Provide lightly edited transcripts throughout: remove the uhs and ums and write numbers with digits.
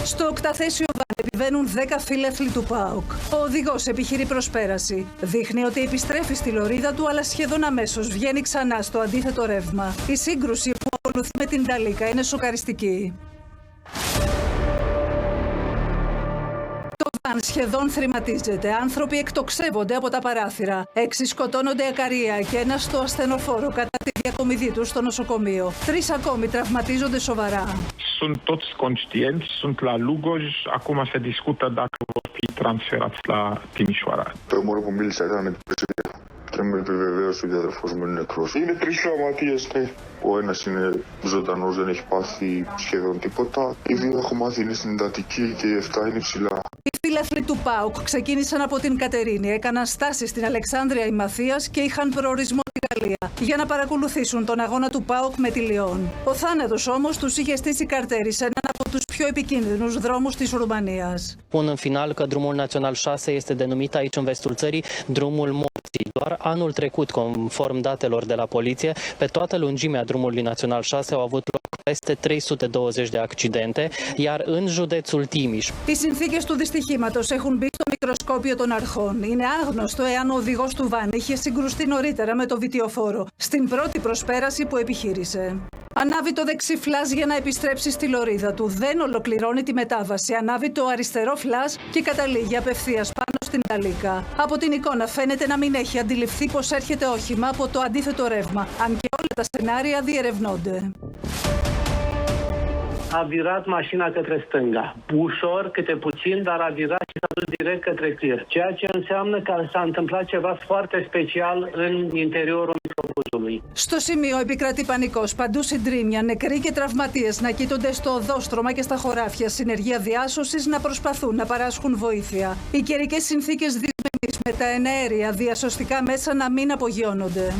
Στο οκταθέσιο βαν επιβαίνουν 10 φύλαθλοι του ΠΑΟΚ. Ο οδηγός επιχειρεί προσπέραση. Δείχνει ότι επιστρέφει στη λωρίδα του, αλλά σχεδόν αμέσως βγαίνει ξανά στο αντίθετο ρεύμα. Η σύγκρουση που ακολουθεί με την Ταλίκα είναι σοκαριστική. Το βαν σχεδόν θρηματίζεται. Άνθρωποι εκτοξεύονται από τα παράθυρα. 6 σκοτώνονται ακαρία και ένας στο ασθενοφόρο κατά τη διακομιδή του στο νοσοκομείο. 3 ακόμη τραυματίζονται σοβαρά. Sunt toți conștienți, sunt la Lugoj, acum se discută dacă vor fi transferați la Timișoara. Το μόνο που μίλησα ήταν με την πρεσβεία και με επιβεβαίωσε ότι ο αδερφός μου είναι νεκρός. Είναι 3 τραυματίες. Ο ένας είναι ζωντανός, δεν έχει πάθει σχεδόν τίποτα. Οι 2 έχω μάθει είναι στην εντατική και οι 7 είναι ψηλά. Οι φύλαθλοι του ΠΑΟΚ ξεκίνησαν από την Κατερίνη, έκαναν στάση στην Αλεξάνδρεια Ημαθίας και είχαν προορισμό τη Γαλλία για να παρακολουθήσουν τον αγώνα του ΠΑΟΚ με τη Λιόν. Ο θάνατος όμως τους είχε στήσει καρτέρι σε έναν από τους πιο επικίνδυνους δρόμους της Ρουμανίας. Pun în final că drumul național 6 este denumit aici în vestul țării drumul morții. Doar anul trecut, conform datelor de la poliție, pe toată lungimea drumului național 6 au avut loc peste 320 de accidente, iar în județul Timiș. Οι συνθήκες του δυστυχήματος έχουν μπει στο μικροσκόπιο των αρχών. Είναι άγνωστο εάν ο οδηγός του βαν είχε συγκρουστεί νωρίτερα με το βιτιοφόρο στην πρώτη προσπέραση που επιχείρησε. Ανάβει το δεξί φλας για να επιστρέψει στη λωρίδα του. Δεν ολοκληρώνει τη μετάβαση. Ανάβει το αριστερό φλας και καταλήγει απευθείας πάνω στην Ταλίκα. Από την εικόνα φαίνεται να μην έχει αντιληφθεί πως έρχεται όχημα από το αντίθετο ρεύμα, αν και όλα τα σενάρια διερευνώνται. A virat mașina către stânga. Ușor, câte puțin, dar a virat și s-a dus direct către tir. Ceea ce înseamnă că s-a întâmplat ceva foarte special în interiorul microbuzului. Στο σημείο επικρατεί πανικός. Παντού συντρίμμια, νεκροί και τραυματίες να κοίτονται στο οδόστρωμα και στα χωράφια. Συνεργεία διάσωσης να προσπαθούν να παράσχουν βοήθεια. Οι καιρικές συνθήκες δυσμενείς με τα εναέρια διασωστικά μέσα να μην απογειώνονται.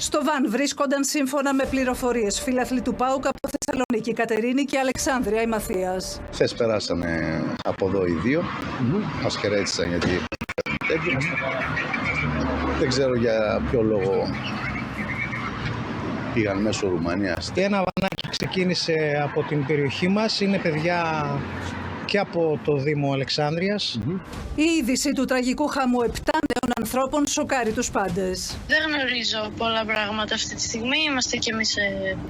Στο βαν βρίσκονταν σύμφωνα με πληροφορίες φύλαθλοι του ΠΑΟΚ από Θεσσαλονίκη, Κατερίνη και Αλεξάνδρεια Ημαθίας. Χθες περάσανε από εδώ οι 2, μας χαιρέτησαν γιατί δεν ξέρω για ποιο λόγο πήγαν μέσω Ρουμανίας. Ένα βανάκι ξεκίνησε από την περιοχή μας, είναι παιδιά και από το Δήμο Αλεξάνδρειας. Η είδηση του τραγικού χαμού 7 νέων ανθρώπων σοκάρει τους πάντες. Δεν γνωρίζω πολλά πράγματα αυτή τη στιγμή. Είμαστε κι εμείς σε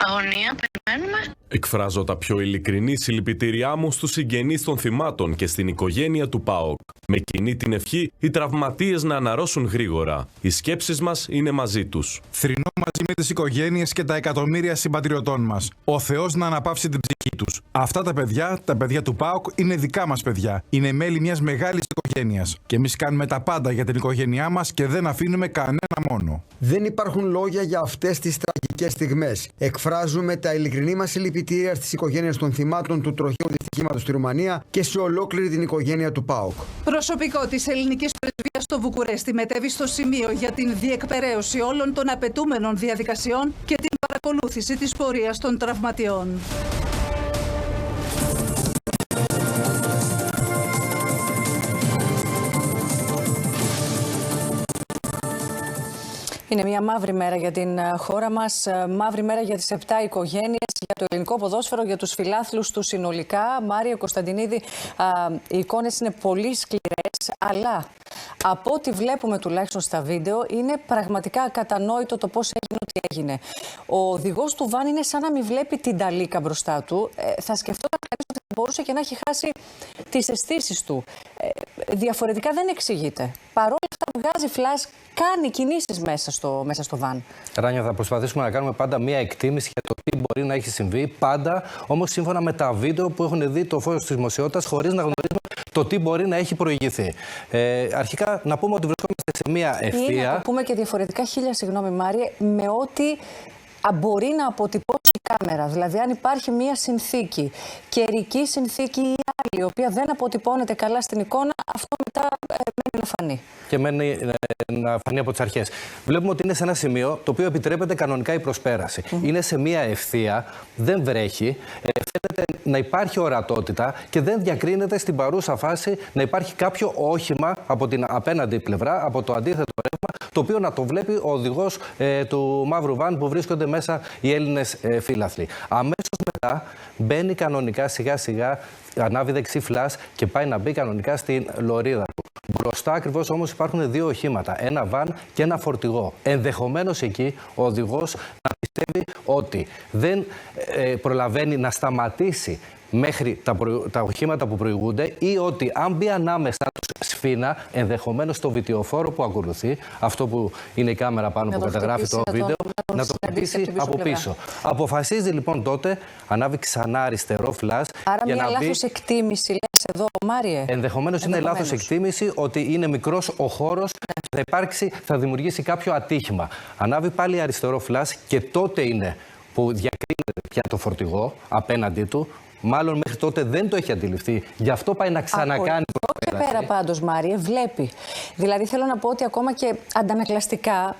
αγωνία. Περιμένουμε. Εκφράζω τα πιο ειλικρινή συλληπιτήριά μου στους συγγενείς των θυμάτων και στην οικογένεια του ΠΑΟΚ. Με κοινή την ευχή, οι τραυματίες να αναρρώσουν γρήγορα. Οι σκέψεις μας είναι μαζί τους. Θρηνώ μαζί με τις οικογένειες και τα εκατομμύρια συμπατριωτών μας. Ο Θεός να αναπαύσει την ψυχή τους. Αυτά τα παιδιά του ΠΑΟΚ, είναι δικά μας παιδιά. Είναι μέλη μιας μεγάλης οικογένειας. Και εμείς κάνουμε τα πάντα για την οικογένειά μας και δεν αφήνουμε κανένα μόνο. Δεν υπάρχουν λόγια για αυτές τις τραγικές στιγμές. Εκφράζουμε τα ειλικρινή μας συλληπιτήρια στις οικογένειες των θυμάτων του τροχαίου δυστυχήματος στη Ρουμανία και σε ολόκληρη την οικογένεια του ΠΑΟΚ. Προσωπικό της ελληνικής πρεσβείας στο Βουκουρέστι μετέβη στο σημείο για την διεκπεραίωση όλων των απαιτούμενων διαδικασιών και την παρακολούθηση της πορείας των τραυματιών. Είναι μια μαύρη μέρα για την χώρα μας, μαύρη μέρα για τις 7 οικογένειες, για το ελληνικό ποδόσφαιρο, για τους φιλάθλους του συνολικά. Μάριο Κωνσταντινίδη, οι εικόνες είναι πολύ σκληρές, αλλά από ό,τι βλέπουμε τουλάχιστον στα βίντεο, είναι πραγματικά ακατανόητο το πώς έγινε ό,τι έγινε. Ο οδηγός του βαν είναι σαν να μην βλέπει την Ταλίκα μπροστά του. Θα σκεφτόταν κανείς ότι μπορούσε και να έχει χάσει τις αισθήσεις του. Διαφορετικά δεν εξηγείται. Παρόλα αυτά βγάζει φλας, κάνει κινήσεις μέσα στο βαν. Ράνια, θα προσπαθήσουμε να κάνουμε πάντα μία εκτίμηση για το τι μπορεί να έχει συμβεί. Πάντα όμως σύμφωνα με τα βίντεο που έχουν δει το φως της δημοσιότητας, χωρίς να γνωρίζουμε το τι μπορεί να έχει προηγηθεί. Αρχικά να πούμε ότι βρισκόμαστε σε μία ευθεία. Ή να το πούμε και διαφορετικά, χίλια συγγνώμη Μάριε, με ό,τι μπορεί να αποτυπώσει η κάμερα. Δηλαδή, αν υπάρχει μία συνθήκη, καιρική συνθήκη ή άλλη, η οποία δεν αποτυπώνεται καλά στην εικόνα, αυτό μετά μένει να φανεί. Και μένει να φανεί από τις αρχές. Βλέπουμε ότι είναι σε ένα σημείο το οποίο επιτρέπεται κανονικά η προσπέραση. Είναι σε μία ευθεία, δεν βρέχει, φαίνεται να υπάρχει ορατότητα και δεν διακρίνεται στην παρούσα φάση να υπάρχει κάποιο όχημα από την απέναντι πλευρά, από το αντίθετο ρεύμα, το οποίο να το βλέπει ο οδηγός του μαύρου βαν που βρίσκονται μέσα οι Έλληνες φίλαθλοι. Αμέσως μετά μπαίνει κανονικά σιγά σιγά, ανάβει δεξί φλας και πάει να μπει κανονικά στην λωρίδα του. Μπροστά ακριβώς όμως υπάρχουν δύο οχήματα, ένα βαν και ένα φορτηγό. Ενδεχομένως εκεί ο οδηγός να πιστεύει ότι δεν προλαβαίνει να σταματήσει μέχρι τα οχήματα που προηγούνται ή ότι αν μπει ανάμεσα τους σφίνα, ενδεχομένως το βιτιοφόρο που ακολουθεί, αυτό που είναι η κάμερα πάνω που καταγράφει το βίντεο, να το χτυπήσει από πίσω. Αποφασίζει λοιπόν τότε, ανάβει ξανά αριστερό φλας. Άρα για μια λάθος εκτίμηση λες εδώ, Μάριε. Ενδεχομένως είναι λάθος εκτίμηση ότι είναι μικρός ο χώρος, θα δημιουργήσει κάποιο ατύχημα. Ανάβει πάλι αριστερό φλας και τότε είναι που διακρίνεται πια το φορτηγό απέναντί του. Μάλλον μέχρι τότε δεν το έχει αντιληφθεί. Γι' αυτό πάει να ξανακάνει προσπέραση. Και πέρα πάντως, Μάριε, βλέπει. Δηλαδή θέλω να πω ότι ακόμα και αντανακλαστικά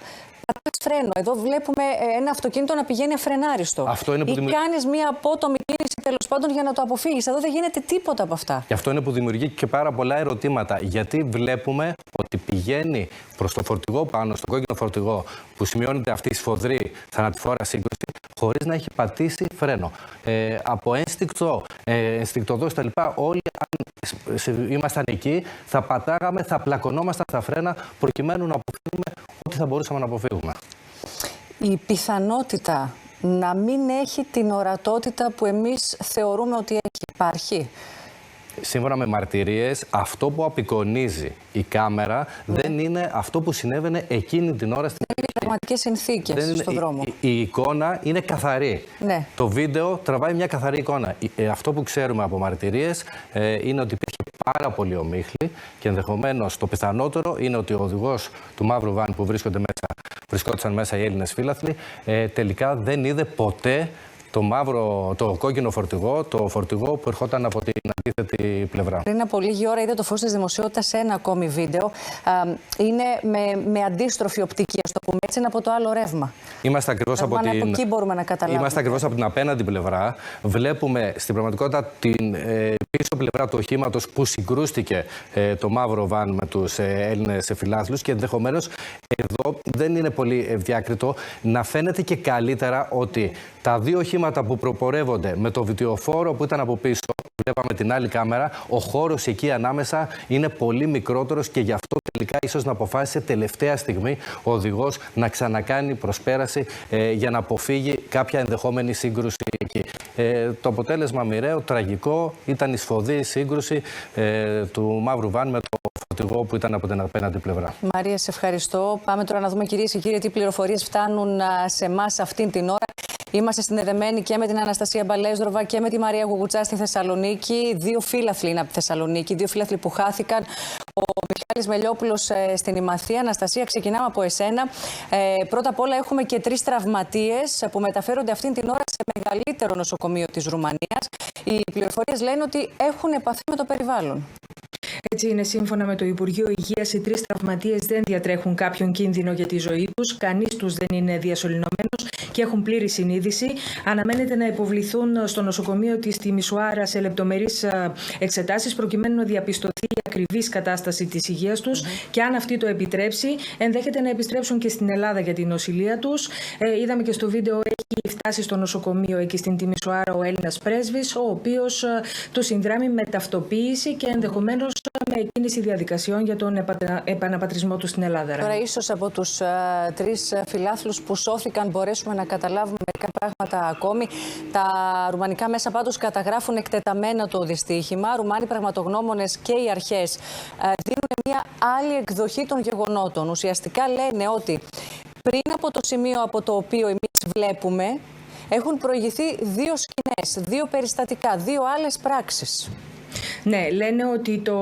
πατάς φρένο. Εδώ βλέπουμε ένα αυτοκίνητο να πηγαίνει αφρενάριστο. Αυτό είναι που ή κάνεις μία απότομη κίνηση τέλος πάντων για να το αποφύγεις. Εδώ δεν γίνεται τίποτα από αυτά. Και αυτό είναι που δημιουργεί και πάρα πολλά ερωτήματα. Γιατί βλέπουμε ότι πηγαίνει προς το φορτηγό πάνω, στο κόκκινο φορτηγό, που σημειώνεται αυτή η σφοδρή θανατηφόρα σύγκρουση, χωρίς να έχει πατήσει φρένο. Από ενστικτοδός τα λοιπά, όλοι αν ήμασταν εκεί, θα πατάγαμε, θα πλακωνόμασταν στα φρένα προκειμένου να αποφύγουμε ό,τι θα μπορούσαμε να αποφύγουμε. Η πιθανότητα να μην έχει την ορατότητα που εμείς θεωρούμε ότι υπάρχει. Σύμφωνα με μαρτυρίες, αυτό που απεικονίζει η κάμερα δεν είναι αυτό που συνέβαινε εκείνη την ώρα στην περιοχή. Είναι πραγματικές συνθήκες στον δρόμο. Η εικόνα είναι καθαρή. Ναι. Το βίντεο τραβάει μια καθαρή εικόνα. Αυτό που ξέρουμε από μαρτυρίες είναι ότι υπήρχε πάρα πολύ ομίχλη και ενδεχομένως το πιθανότερο είναι ότι ο οδηγός του μαύρου βαν που βρισκόντουσαν μέσα οι Έλληνες φύλαθλοι τελικά δεν είδε ποτέ το κόκκινο φορτηγό, το φορτηγό που ερχόταν από την αντίθετη πλευρά. Πριν από λίγη ώρα είδε το φως της δημοσιότητας σε ένα ακόμη βίντεο. Είναι με αντίστροφη οπτική, ας το πούμε έτσι, είναι από το άλλο ρεύμα. Είμαστε ακριβώς από εκεί μπορούμε να καταλάβουμε. Είμαστε ακριβώς από την απέναντι πλευρά. Βλέπουμε στην πραγματικότητα την πίσω πλευρά του οχήματος που συγκρούστηκε το μαύρο βαν με τους Έλληνες φιλάθλους και ενδεχομένως εδώ δεν είναι πολύ ευδιάκριτο να φαίνεται και καλύτερα ότι τα δύο οχήματα που προπορεύονται με το βιτιοφόρο που ήταν από πίσω, βλέπαμε την άλλη κάμερα, ο χώρος εκεί ανάμεσα είναι πολύ μικρότερος και γι' αυτό τελικά ίσως να αποφάσισε τελευταία στιγμή ο οδηγός να ξανακάνει προσπέραση για να αποφύγει κάποια ενδεχόμενη σύγκρουση εκεί. Το αποτέλεσμα μοιραίο, τραγικό, ήταν η σφοδή σύγκρουση του μαύρου βαν με το φορτηγό που ήταν από την απέναντι πλευρά. Μαρία, σε ευχαριστώ. Πάμε τώρα να δούμε, κυρίες και κύριοι, τι πληροφορίες φτάνουν σε εμάς αυτήν την ώρα. Είμαστε συνδεδεμένοι και με την Αναστασία Μπαλέζδροβα και με τη Μαρία Γουγουτσά στη Θεσσαλονίκη. Δύο φύλαθλοι είναι από τη Θεσσαλονίκη, δύο φύλαθλοι που χάθηκαν. Ο Μιχάλης Μελιόπουλος στην Ημαθία. Αναστασία, ξεκινάμε από εσένα. Πρώτα απ' όλα έχουμε και 3 τραυματίες που μεταφέρονται αυτήν την ώρα σε μεγαλύτερο νοσοκομείο της Ρουμανίας. Οι πληροφορίες λένε ότι έχουν επαφή με το περιβάλλον. Έτσι είναι, σύμφωνα με το Υπουργείο Υγείας, οι 3 τραυματίες δεν διατρέχουν κάποιον κίνδυνο για τη ζωή τους. Κανείς τους δεν είναι διασωληνωμένος και έχουν πλήρη συνείδηση. Αναμένεται να υποβληθούν στο νοσοκομείο της Τιμισοάρα σε λεπτομερείς εξετάσεις προκειμένου να διαπιστωθεί η ακριβής κατάσταση της υγείας τους και αν αυτή το επιτρέψει, ενδέχεται να επιστρέψουν και στην Ελλάδα για την νοσηλεία τους. Είδαμε και στο βίντεο έχει φτάσει στο νοσοκομείο εκεί στην Τιμισοάρα ο Έλληνας πρέσβης, ο οποίος του συνδράμει με ταυτοποίηση και ενδεχομένως με κίνηση διαδικασιών για τον επαναπατρισμό του στην Ελλάδα. Τώρα, ίσως από τους 3 φιλάθλους που σώθηκαν, μπορέσουμε να καταλάβουμε μερικά πράγματα ακόμη. Τα ρουμανικά μέσα πάντως καταγράφουν εκτεταμένα το δυστύχημα. Ρουμάνοι πραγματογνώμονες και οι αρχές δίνουν μια άλλη εκδοχή των γεγονότων. Ουσιαστικά λένε ότι πριν από το σημείο από το οποίο εμείς βλέπουμε, έχουν προηγηθεί 2 σκηνές, 2 περιστατικά, 2 άλλες πράξεις. Ναι, λένε ότι το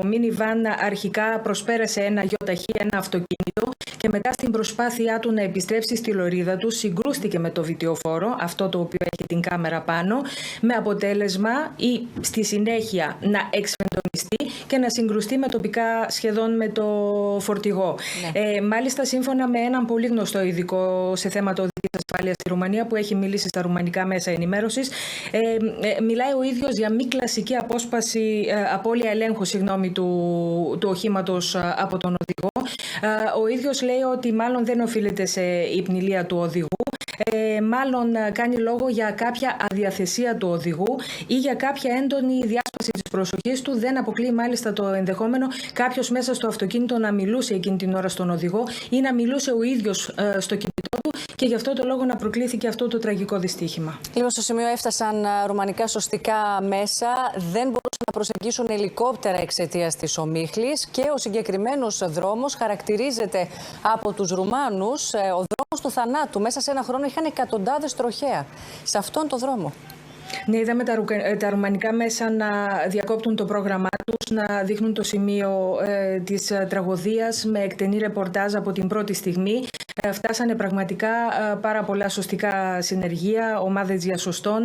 μίνιβαν αρχικά προσπέρασε ένα γιοταχή, ένα αυτοκίνητο και μετά στην προσπάθειά του να επιστρέψει στη λωρίδα του συγκρούστηκε με το βιτιοφόρο, αυτό το οποίο έχει την κάμερα πάνω, με αποτέλεσμα ή στη συνέχεια να εξφεντονιστεί και να συγκρουστεί με τοπικά σχεδόν με το φορτηγό. Ναι. Μάλιστα, σύμφωνα με έναν πολύ γνωστό ειδικό σε θέματα οδικής ασφάλειας στη Ρουμανία που έχει μιλήσει στα ρουμανικά μέσα ενημέρωσης, μιλάει ο ίδιος για μη κλασική απώλεια ελέγχου του οχήματος από τον οδηγό. Ο ίδιος λέει ότι μάλλον δεν οφείλεται σε υπνηλία του οδηγού. μάλλον κάνει λόγο για κάποια αδιαθεσία του οδηγού ή για κάποια έντονη διάσπαση της προσοχής του. Δεν αποκλείει μάλιστα το ενδεχόμενο κάποιος μέσα στο αυτοκίνητο να μιλούσε εκείνη την ώρα στον οδηγό ή να μιλούσε ο ίδιος στο κινητό του και γι' αυτό το λόγο να προκλήθηκε αυτό το τραγικό δυστύχημα. Λίγο στο σημείο έφτασαν ρουμανικά σωστικά μέσα, δεν μπορούσαν να προσεγγίσουν ελικόπτερα εξαιτίας της ομίχλης και ο συγκεκριμένος δρόμος χαρακτηρίζεται από τους Ρουμάνους ο δρόμος του θανάτου. Μέσα σε ένα χρόνο είχαν εκατοντάδες τροχαία σε αυτόν τον δρόμο. Ναι, είδαμε τα ρουμανικά μέσα να διακόπτουν το πρόγραμμά τους, να δείχνουν το σημείο της τραγωδίας με εκτενή ρεπορτάζ από την πρώτη στιγμή. Φτάσανε πραγματικά πάρα πολλά σωστικά συνεργεία, ομάδες διασωστών,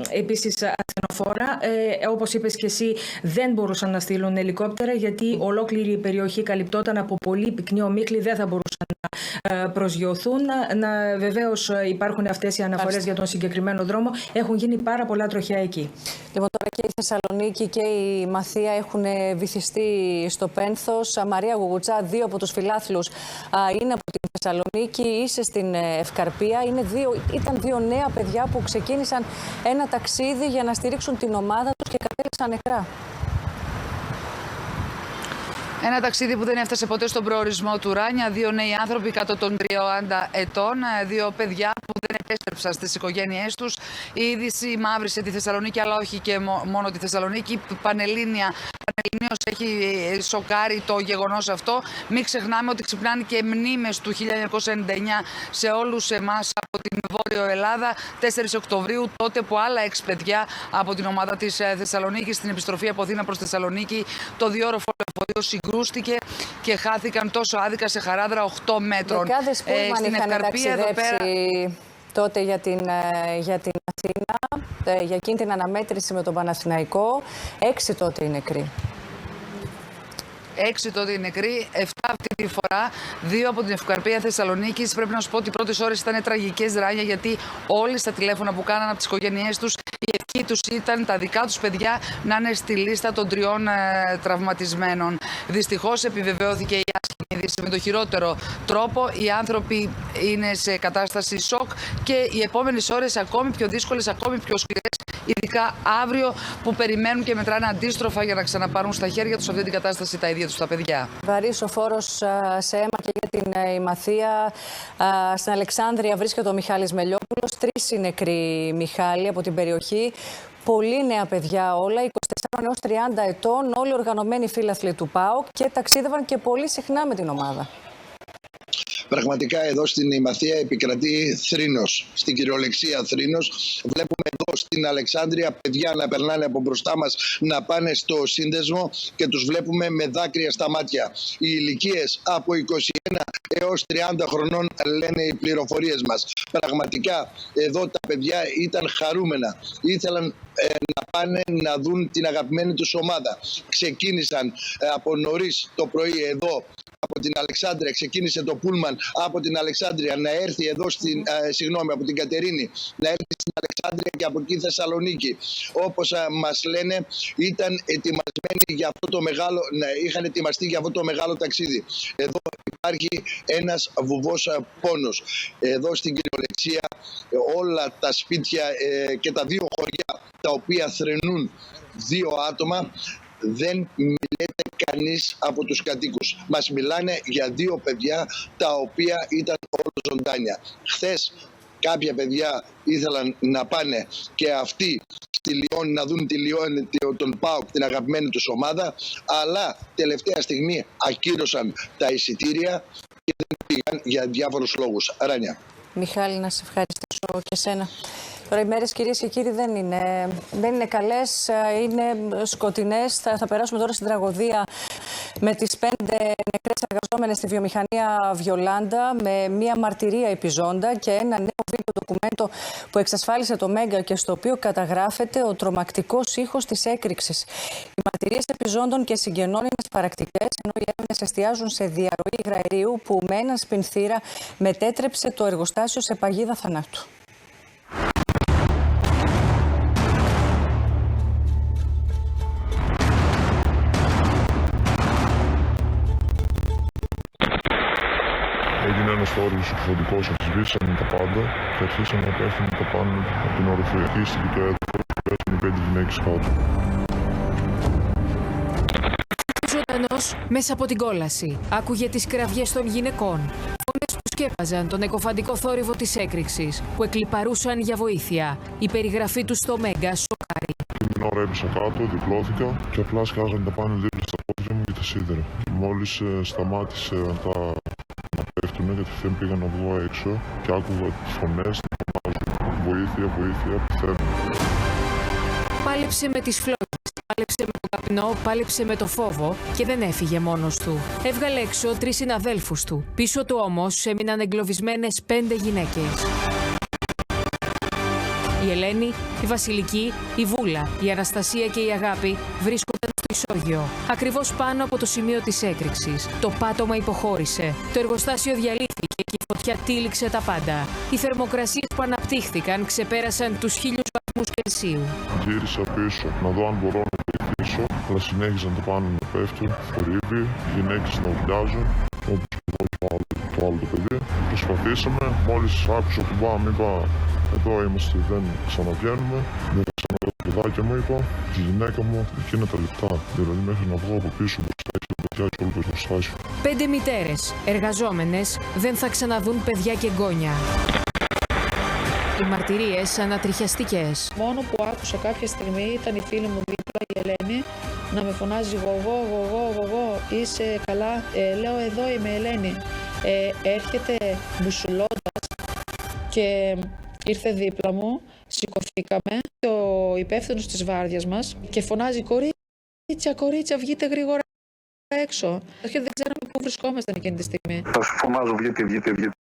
επίσης ασθενοφόρα. Όπως είπες και εσύ, δεν μπορούσαν να στείλουν ελικόπτερα γιατί ολόκληρη η περιοχή καλυπτόταν από πολύ πυκνή ομίχλη, δεν θα μπορούσαν να προσγειωθούν. Βεβαίως υπάρχουν αυτές οι αναφορές για τον συγκεκριμένο δρόμο. Έχουν γίνει πάρα πολλά τροχιά εκεί. Λοιπόν, τώρα και η Θεσσαλονίκη και η Μαθία έχουν βυθιστεί στο πένθος. Μαρία Γουγουτσά, δύο από τους φιλάθλους είναι από την Θεσσαλονίκη, είσαι στην Ευκαρπία. Ήταν δύο νέα παιδιά που ξεκίνησαν ένα ταξίδι για να στηρίξουν την ομάδα τους και κατέληξαν νεκρά. Ένα ταξίδι που δεν έφτασε ποτέ στον προορισμό του, Ράνια. Δύο νέοι άνθρωποι κάτω των 30 ετών, δύο παιδιά που δεν επέστρεψαν στις οικογένειές τους. Η είδηση μαύρισε τη Θεσσαλονίκη, αλλά όχι και μόνο τη Θεσσαλονίκη. Πανελλήνιος έχει σοκάρει το γεγονός αυτό. Μην ξεχνάμε ότι ξυπνάνε και μνήμες του 1999 σε όλους εμάς από την Βόρειο Ελλάδα. 4 Οκτωβρίου, τότε που άλλα 6 παιδιά από την ομάδα της Θεσσαλονίκης στην επιστροφή από Αθήνα προς Θεσσαλονίκη, το διόρροφο λεωφορείο συγκρούστηκε και χάθηκαν τόσο άδικα σε χαράδρα 8 μέτρων. Δεκάδες πούλμαν είχαν ταξιδέψει τότε για την Αθήνα, για εκείνη την αναμέτρηση με τον Παναθηναϊκό. 6 τότε οι νεκροί. 6 τότε οι νεκροί, 7 αυτή τη φορά, 2 από την Ευκαρπία Θεσσαλονίκης. Πρέπει να σου πω ότι οι πρώτες ώρες ήταν τραγικές, Ράνια, γιατί όλοι στα τηλέφωνα που κάναν από τις οικογένειές τους, η ευχή τους ήταν τα δικά τους παιδιά να είναι στη λίστα των 3 τραυματισμένων. Δυστυχώς επιβεβαιώθηκε η άσχημη είδηση με το χειρότερο τρόπο. Οι άνθρωποι είναι σε κατάσταση σοκ και οι επόμενες ώρες ακόμη πιο δύσκολες, ακόμη πιο σκληρές, ειδικά αύριο που περιμένουν και μετράνε αντίστροφα για να ξαναπάρουν στα χέρια τους αυτή την κατάσταση τα ίδια τους τα παιδιά. Βαρύς ο φόρος σε αίμα και για την Ημαθία. Στην Αλεξάνδρεια βρίσκεται ο Μιχάλης Μελιόπουλος. 3 οι νεκροί, Μιχάλη, από την περιοχή. Πολύ νέα παιδιά όλα, 24 έως 30 ετών, όλοι οργανωμένοι φίλαθλοι του ΠΑΟΚ και ταξίδευαν και πολύ συχνά με την ομάδα. Πραγματικά εδώ στην Ημαθία επικρατεί θρήνος, στην κυριολεξία θρήνος. Βλέπουμε εδώ στην Αλεξάνδρεια παιδιά να περνάνε από μπροστά μας, να πάνε στο σύνδεσμο και τους βλέπουμε με δάκρυα στα μάτια. Οι ηλικίες από 21 έως 30 χρονών λένε οι πληροφορίες μας. Πραγματικά εδώ τα παιδιά ήταν χαρούμενα. Ήθελαν να πάνε να δουν την αγαπημένη τους ομάδα. Ξεκίνησαν από νωρίς το πρωί εδώ. Από την Αλεξάνδρεια ξεκίνησε το πούλμαν από την Αλεξάνδρεια να έρθει εδώ από την Κατερίνη, να έρθει στην Αλεξάνδρεια και από εκεί Θεσσαλονίκη. Όπως μας λένε, ήταν ετοιμασμένοι για αυτό το μεγάλο, είχαν ετοιμαστεί για αυτό το μεγάλο ταξίδι. Εδώ υπάρχει ένας βουβός πόνος. Εδώ στην κυριολεξία όλα τα σπίτια και τα 2 χωριά τα οποία θρηνούν 2 άτομα, δεν μιλείται κανείς από τους κατοίκους. Μας μιλάνε για 2 παιδιά τα οποία ήταν όλο ζωντάνια. Χθες κάποια παιδιά ήθελαν να πάνε και αυτοί στη Λιόν να δουν τον ΠΑΟΚ, την αγαπημένη τους ομάδα, αλλά τελευταία στιγμή ακύρωσαν τα εισιτήρια και δεν πήγαν για διάφορους λόγους. Ράνια. Μιχάλη, να σε ευχαριστήσω και σένα. Τώρα οι μέρες, κυρίες και κύριοι, δεν είναι καλές, είναι σκοτεινές. Θα περάσουμε τώρα στην τραγωδία με τις 5 νεκρές εργαζόμενες στη βιομηχανία Βιολάντα, με μια μαρτυρία επιζώντα και ένα νέο βίντεο ντοκουμέντο που εξασφάλισε το Μέγκα και στο οποίο καταγράφεται ο τρομακτικός ήχος της έκρηξης. Οι μαρτυρίες επιζώντων και συγγενών είναι σπαρακτικές, ενώ οι έρευνες εστιάζουν σε διαρροή υγραερίου που με έναν σπινθήρα μετέτρεψε το εργοστάσιο σε παγίδα θανάτου. Έγινε ένας φόρος εκφωτικός, αξιζήσαμε πέφτουν τα πάντα και αρχίσαν να πέφτουν τα πάνω από την οροφή. Χτίστηκε το έδαφος και πέφτουν 5 γυναίκες κάτω. Ζωντανός μέσα από την κόλαση. Άκουγε τις κραυγές των γυναικών. Φωνές που σκέπαζαν τον εκοφαντικό θόρυβο της έκρηξης, που εκλιπαρούσαν για βοήθεια. Η περιγραφή του στο Μέγκα σοκάρει. Την ώρα έπεσα κάτω, διπλώθηκα και απλά σκάγανε τα πάνελ δίπλα στα πόδια μου και τα σίδερα. Μόλις σταμάτησε να πέφτουνε, κατευθείαν πήγα να βγω έξω και άκουγα τις φωνές να φωνάζουν βοήθεια, βοήθεια, πεθαίνω. Πάλεψε με τις φλόγες, πάλεψε με το καπνό, πάλεψε με το φόβο και δεν έφυγε μόνος του. Έβγαλε έξω 3 συναδέλφους του. Πίσω του όμως έμειναν εγκλωβισμένες 5 γυναίκες. Η Ελένη, η Βασιλική, η Βούλα, η Αναστασία και η Αγάπη βρίσκονταν στο ισόγειο, ακριβώς πάνω από το σημείο της έκρηξης. Το πάτωμα υποχώρησε. Το εργοστάσιο διαλύθηκε και η φωτιά τύλιξε τα πάντα. Οι θερμοκρασίες που αναπτύχθηκαν ξεπέρασαν τους 1000 βαθμούς Κελσίου. Γύρισα πίσω να δω αν μπορώ να βοηθήσω, αλλά συνέχιζαν τα πάνω να πέφτουν, θορύβοι, γυναίκες να ουρλιάζουν, όπως και το άλλο το παιδί. Προσπαθήσαμε, μόλις άκουσα τον μπαμ, είπα εδώ είμαστε, δεν ξαναβγαίνουμε, δεν θα ξαναδώ το παιδάκια μου, είπα, τη γυναίκα μου εκείνα τα λεπτά, δηλαδή μέχρι να βγω από πίσω μπροστά και παιδιά και όλο το εργοστάσιο. 5 μητέρες, εργαζόμενες, δεν θα ξαναδούν παιδιά και εγγόνια. Οι μαρτυρίες ανατριχιαστικές. Μόνο που άκουσα κάποια στιγμή ήταν η φίλη μου δίπλα, η Ελένη, να με φωνάζει γογό, είσαι καλά? Λέω εδώ είμαι, Ελένη. Έρχεται μπουσουλώντας και ήρθε δίπλα μου, σηκωθήκαμε, ο υπεύθυνος της βάρδιας μας και φωνάζει κορίτσια, βγείτε γρήγορα έξω. Και δεν ξέραμε πού βρισκόμασταν εκείνη τη στιγμή. Θα σου φωνάζω, βγείτε.